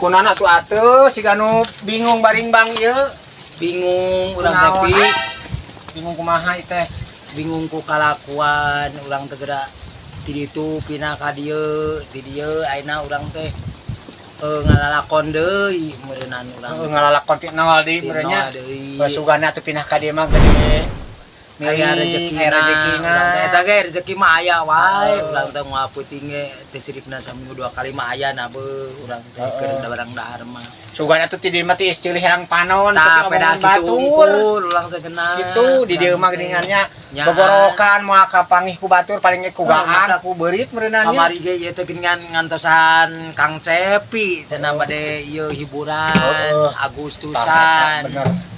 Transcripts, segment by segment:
kunana tuh atuh si kanu bingung baring bang ieu. Bingung urang tapi bingung kumaha ieu teh. bingung ku kalakuan urang teh geura ti ditu pindah ka dieu ti dieu ayeuna urang teh ngalalakon deui meureunana urang. Ngalalakon ti nol deui meureunnya. Sugana atuh pindah ka dieu mah gede. Aya rezekina. Eta ge rezeki mah aya wae. Urang teh moal peuting ge teh siripna saminggu 2 kali mah aya na beuh urang teh keur barang dahar mah. Sugana atuh ti dieu mah teh ceulih hayang panon tapi omongan batur. Urang teh kenal. Kitu di dieu mah geuningannya bogorokan moal kapangih ku batur paling ge kugaan ku beurit meureunana. Kamari ge ieu teh geuningan ngantosan Kang Cepi cenah bade ieu hiburan Agustusan. Bener.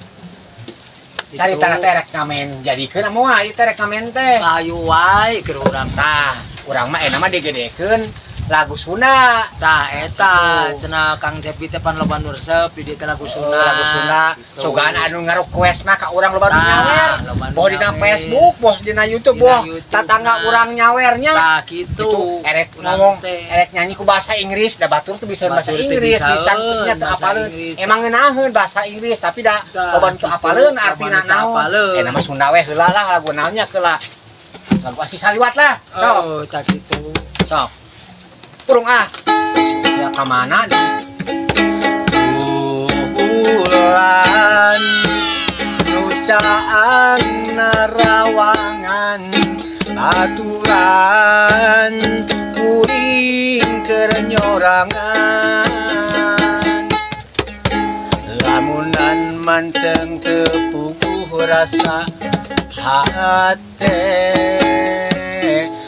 Cari tanah terek ngamen jadikeun moal ieu terek ngamen teh. Ayo wae keur urang Tah, urang mah eta mah digedekeun lagu Sunda. Tah eta cenah Kang Cepi teh pan loba nu resep di dieu teh lagu Sunda. Lagu Sunda. Sugan anu ngarequest mah ka urang loba nu nyawer. Boh dina Facebook, boh dina YouTube, boh tatangga urang nyawernya. Tah kitu. Erek ngomong, erek nyanyi ku bahasa Inggris, da batur teh bisa bahasa Inggris, disangkeutnya teu apaleun. Emang ngeunaheun bahasa Inggris tapi da loba teu apaleun artina naon. Eta mah Sunda we heula lah lagu naonnya keula. Lagu Asih Saliwat lah. Sok. Oh, cak kitu. Sok. Kurung ah. Dia ka mana deui? Bulan nucaan narawangan aturan kuring keur nyorangan lamunan manteng tepuguh rasa hate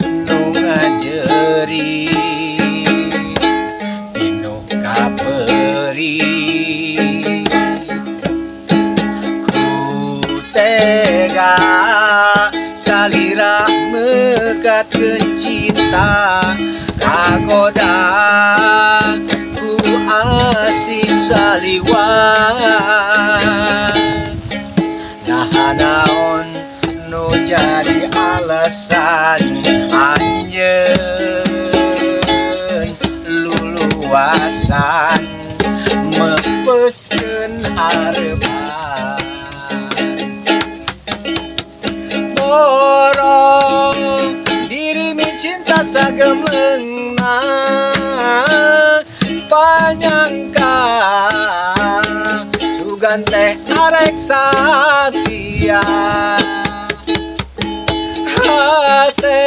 nu ngajeri pinu kaperi ku tega salira mekatkeun cinta kagoda ku asih saliwat naon nu jadi alasan anjeun luluasan mepeskeun harepan borong diri mi cinta sagemleungna panyangka sugan teh arek satia hate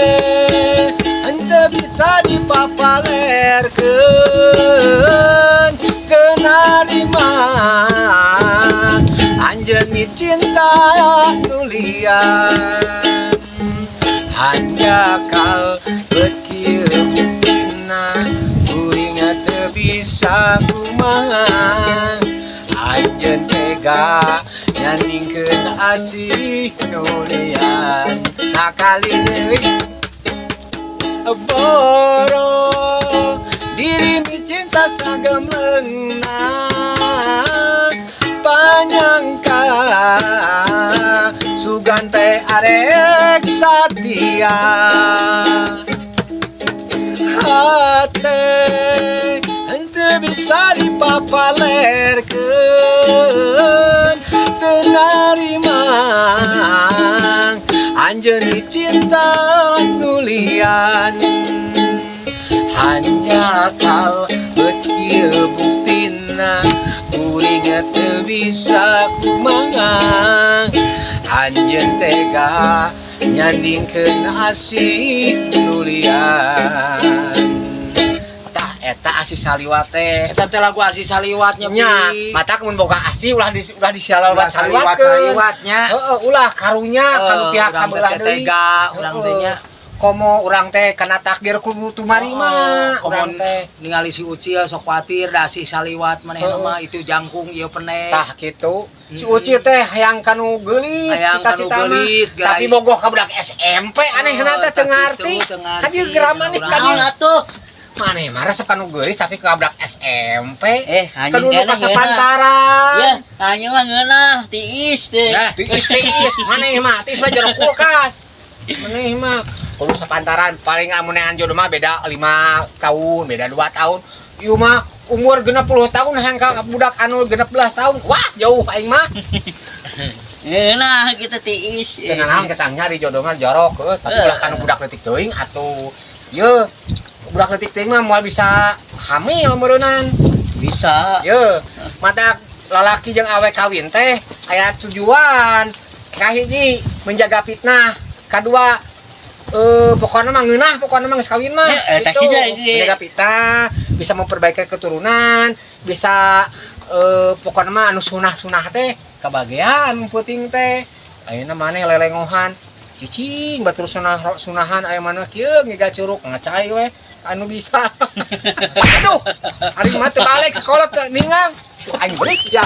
henteu bisa dipapalerkeun kenarima anjeun mi cinta nulian hanya kal bekieu buktina kuring teu bisa kumaha anjeun tega nyandingkeun asih nulian sakali deui boro diri mi cinta sagemleungna panyangka sugan teh arek satia hate henteu bisa dipapalerkeun teu narima anjeun cinta nulian hanya kal bekieu buktina kuring teu bisa kumaha anjeun tega nyandingkeun asih nulian. Tah eta Asih Saliwat teh. Eta teh lagu Asih Saliwatnya nya mata mun boga asih ulah disialawat saliwatnya. Heeh, ulah karunya kanu pihak sabelah deui. Tega urang teh nya. Komo urang teh kana takdir kudu tumarima urang teh ningali si Uci sok kuatir da Asih Saliwat manehna mah itu jangkung ieu peneh. Tah kitu. Si Uci teh hayang kanu geulis cita-cita mah. Tapi bogoh ka budak SMP anehna teh teu ngarti. Ka dieu geura maneh ka dieu atuh. Maneh mah resep kanu geulis tapi ka budak SMP. Kanu nu kasapantaran. Ya, hanya mah ngeunah tiis teh. Tiis maneh mah tiis mah jero kulkas. Maneh mah kudu sapantaran paling amun neangan jodoh mah beda 5 tahun, beda 2 tahun. ieu mah umur 60 tahun hayang ka budak anu 16 tahun. Wah, jauh aing mah. Nah kita tiis. Teu naon kesang nyari jodoh mah jorok tapi ulah kana budak leutik teuing atuh. Ye, budak leutik teuing mah moal bisa hamil meureunnan. Bisa. Ye, mata lalaki jeung awe kawin teh aya tujuan. Kahiji menjaga fitnah, kadua pokoknya mah ngeunah, pokoknya mah geus kawin mah. Eta Itu kieu. menjaga fitnah, bisa memperbaiki keturunan, bisa pokoknya mah anu sunah-sunah teh kabagean puting teh. Ayeuna maneh lelengohan. Cicing batur sunahan aya mana kieu ngiga curug ngacai we anu bisa. Aduh, ari mah teu balik sekolah teh ningang. Aing beurik ya.